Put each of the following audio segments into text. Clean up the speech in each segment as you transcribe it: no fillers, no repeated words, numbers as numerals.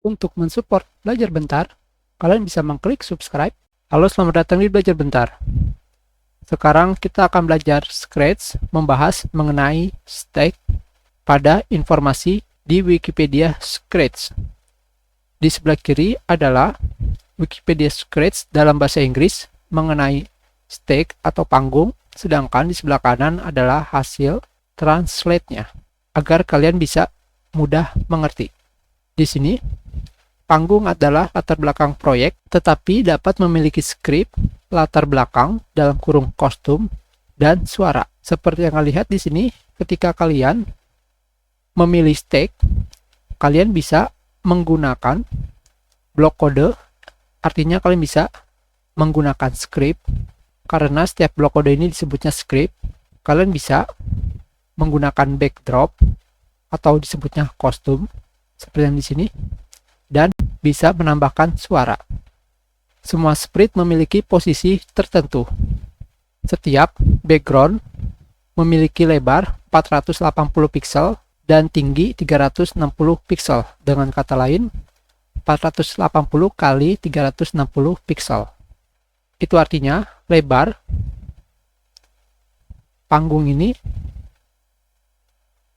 Untuk mensupport Belajar Bentar, kalian bisa mengklik subscribe. Halo, selamat datang di Belajar Bentar. Sekarang kita akan belajar Scratch, membahas mengenai stake pada informasi di Wikipedia Scratch. Di sebelah kiri adalah Wikipedia Scratch dalam bahasa Inggris mengenai stake atau panggung, sedangkan di sebelah kanan adalah hasil translate-nya, agar kalian bisa mudah mengerti. Di sini, panggung adalah latar belakang proyek, tetapi dapat memiliki skrip, latar belakang dalam kurung kostum, dan suara. Seperti yang kalian lihat di sini, ketika kalian memilih stake, kalian bisa menggunakan blok kode, artinya kalian bisa menggunakan skrip, karena setiap blok kode ini disebutnya skrip. Kalian bisa menggunakan backdrop, atau disebutnya kostum, seperti yang di sini, dan bisa menambahkan suara. Semua sprite memiliki posisi tertentu. Setiap background memiliki lebar 480 pixel dan tinggi 360 pixel. Dengan kata lain, 480 kali 360 pixel. Itu artinya lebar panggung ini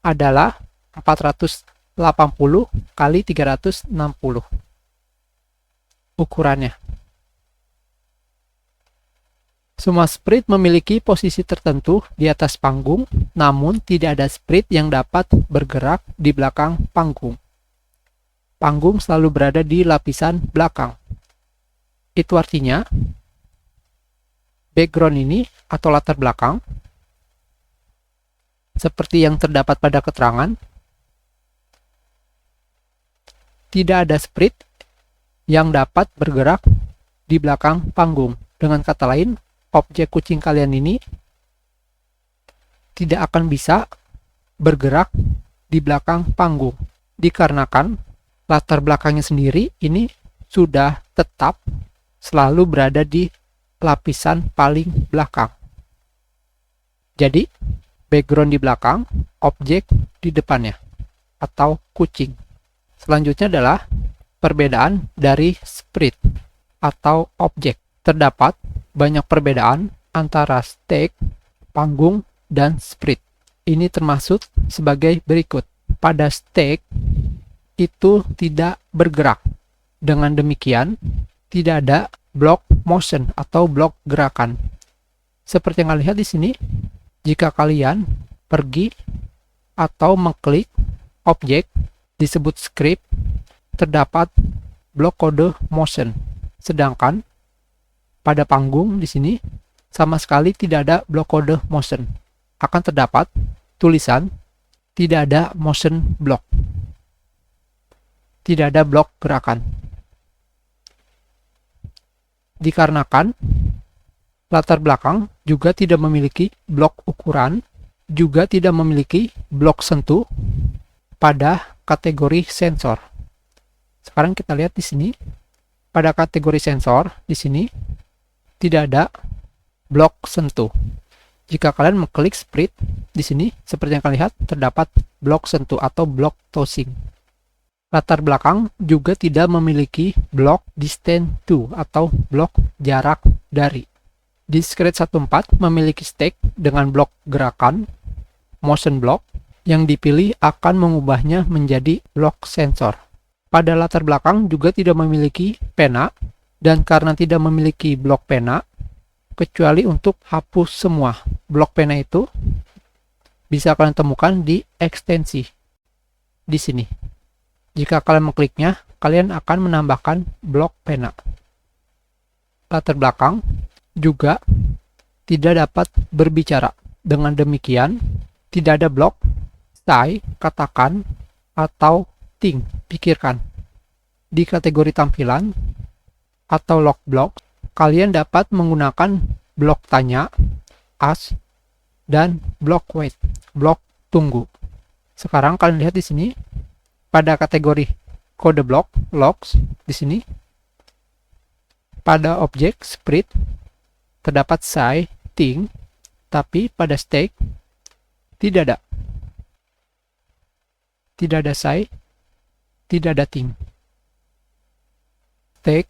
adalah 480 kali 360 ukurannya. Semua sprite memiliki posisi tertentu di atas panggung, namun tidak ada sprite yang dapat bergerak di belakang panggung. Panggung selalu berada di lapisan belakang. Itu artinya, background ini atau latar belakang, seperti yang terdapat pada keterangan, tidak ada sprite yang dapat bergerak di belakang panggung. Dengan kata lain, objek kucing kalian ini tidak akan bisa bergerak di belakang panggung, dikarenakan latar belakangnya sendiri ini sudah tetap selalu berada di lapisan paling belakang. Jadi, background di belakang, objek di depannya, atau kucing. Selanjutnya adalah perbedaan dari sprite atau objek. Terdapat banyak perbedaan antara stake, panggung, dan sprite. Ini termasuk sebagai berikut. Pada stake, itu tidak bergerak. Dengan demikian, tidak ada block motion atau blok gerakan. Seperti yang kalian lihat di sini, jika kalian pergi atau mengklik objek disebut script, terdapat blok kode motion. Sedangkan pada panggung di sini sama sekali tidak ada blok kode motion. Akan terdapat tulisan tidak ada motion block. Tidak ada blok gerakan. Dikarenakan latar belakang juga tidak memiliki blok ukuran, juga tidak memiliki blok sentuh pada kategori sensor. Sekarang kita lihat di sini, pada kategori sensor di sini tidak ada blok sentuh. Jika kalian mengklik sprite di sini, seperti yang kalian lihat, terdapat blok sentuh atau blok tossing. Latar belakang juga tidak memiliki blok distance to atau blok jarak dari. Di Scratch 1.4 memiliki stake dengan blok gerakan, motion block, yang dipilih akan mengubahnya menjadi blok sensor. Pada latar belakang juga tidak memiliki pena, dan karena tidak memiliki blok pena, kecuali untuk hapus semua blok pena itu, bisa kalian temukan di ekstensi di sini. Jika kalian mengkliknya, kalian akan menambahkan blok pena. Latar belakang juga tidak dapat berbicara. Dengan demikian, tidak ada blok say, katakan, atau think, pikirkan. Di kategori tampilan atau log block, kalian dapat menggunakan blok tanya, ask, dan blok wait, blok tunggu. Sekarang kalian lihat di sini, pada kategori kode blok, logs, di sini, pada objek sprite, terdapat say, think, tapi pada stake, tidak ada. Tidak ada say, tidak ada think. Stake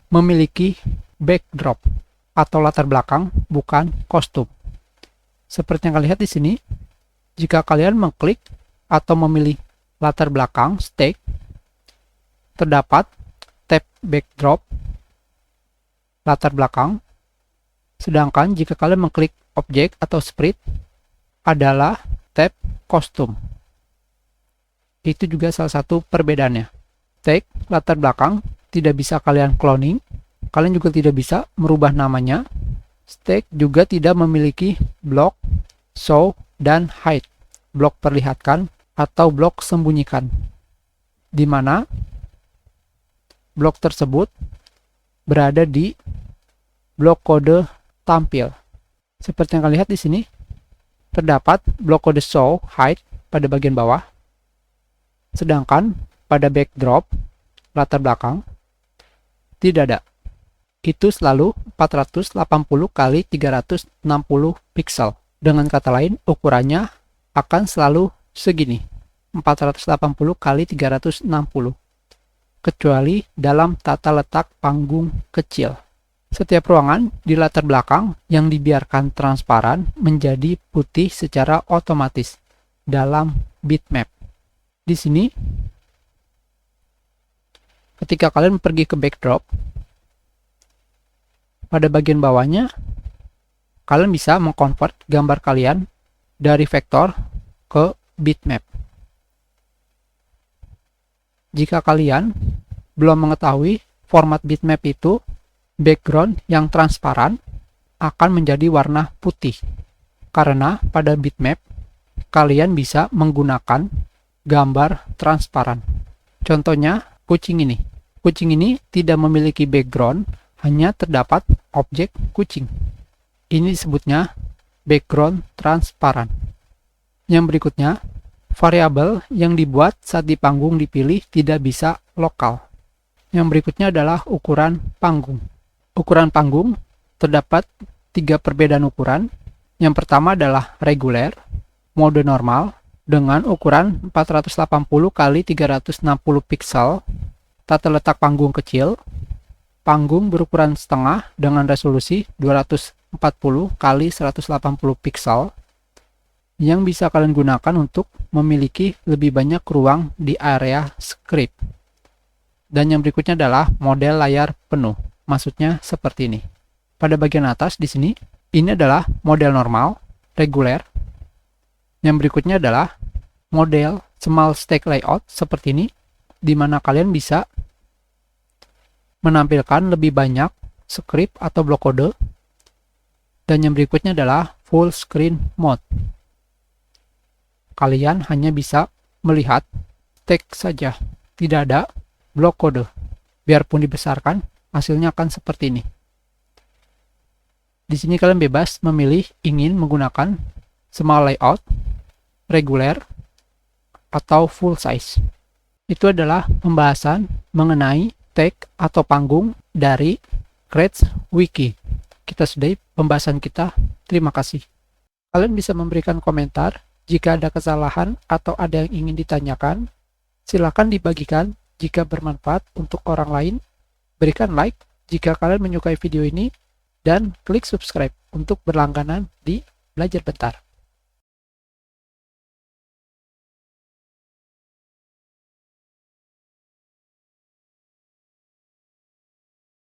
memiliki backdrop atau latar belakang, bukan kostum. Seperti yang kalian lihat di sini, jika kalian mengklik atau memilih latar belakang stake, terdapat tab backdrop latar belakang. Sedangkan jika kalian mengklik objek atau sprite, adalah tab kostum. Itu juga salah satu perbedaannya. Stake latar belakang tidak bisa kalian cloning, kalian juga tidak bisa merubah namanya. Stake juga tidak memiliki blok show dan hide, blok perlihatkan atau blok sembunyikan, di mana blok tersebut berada di blok kode tampil. Seperti yang kalian lihat di sini, terdapat blok kode show hide pada bagian bawah, sedangkan pada backdrop latar belakang tidak ada. Itu selalu 480 kali 360 pixel. Dengan kata lain, ukurannya akan selalu segini, 480 kali 360, kecuali dalam tata letak panggung kecil. Setiap ruangan di latar belakang yang dibiarkan transparan menjadi putih secara otomatis dalam bitmap. Di sini, ketika kalian pergi ke backdrop, pada bagian bawahnya, kalian bisa mengkonvert gambar kalian dari vektor ke bitmap. Jika kalian belum mengetahui format bitmap itu, background yang transparan akan menjadi warna putih. Karena pada bitmap, kalian bisa menggunakan gambar transparan. Contohnya, kucing ini. Kucing ini tidak memiliki background, hanya terdapat objek kucing. Ini disebutnya background transparan. Yang berikutnya, variabel yang dibuat saat di panggung dipilih tidak bisa lokal. Yang berikutnya adalah ukuran panggung. Ukuran panggung terdapat 3 perbedaan ukuran. Yang pertama adalah reguler, mode normal dengan ukuran 480 kali 360 pixel, tata letak panggung kecil, panggung berukuran setengah dengan resolusi 240 kali 180 pixel yang bisa kalian gunakan untuk memiliki lebih banyak ruang di area script. Dan yang berikutnya adalah model layar penuh. Maksudnya seperti ini. Pada bagian atas di sini, ini adalah model normal, reguler. Yang berikutnya adalah model small stack layout seperti ini, di mana kalian bisa menampilkan lebih banyak script atau blok kode. Dan yang berikutnya adalah full screen mode. Kalian hanya bisa melihat teks saja, tidak ada blok kode. Biarpun dibesarkan, hasilnya akan seperti ini. Di sini kalian bebas memilih ingin menggunakan small layout, reguler, atau full size. Itu adalah pembahasan mengenai tag atau panggung dari Scratch Wiki. Kita sudahi pembahasan kita. Terima kasih. Kalian bisa memberikan komentar jika ada kesalahan atau ada yang ingin ditanyakan. Silakan dibagikan jika bermanfaat untuk orang lain. Berikan like jika kalian menyukai video ini dan klik subscribe untuk berlangganan di Belajar Bentar.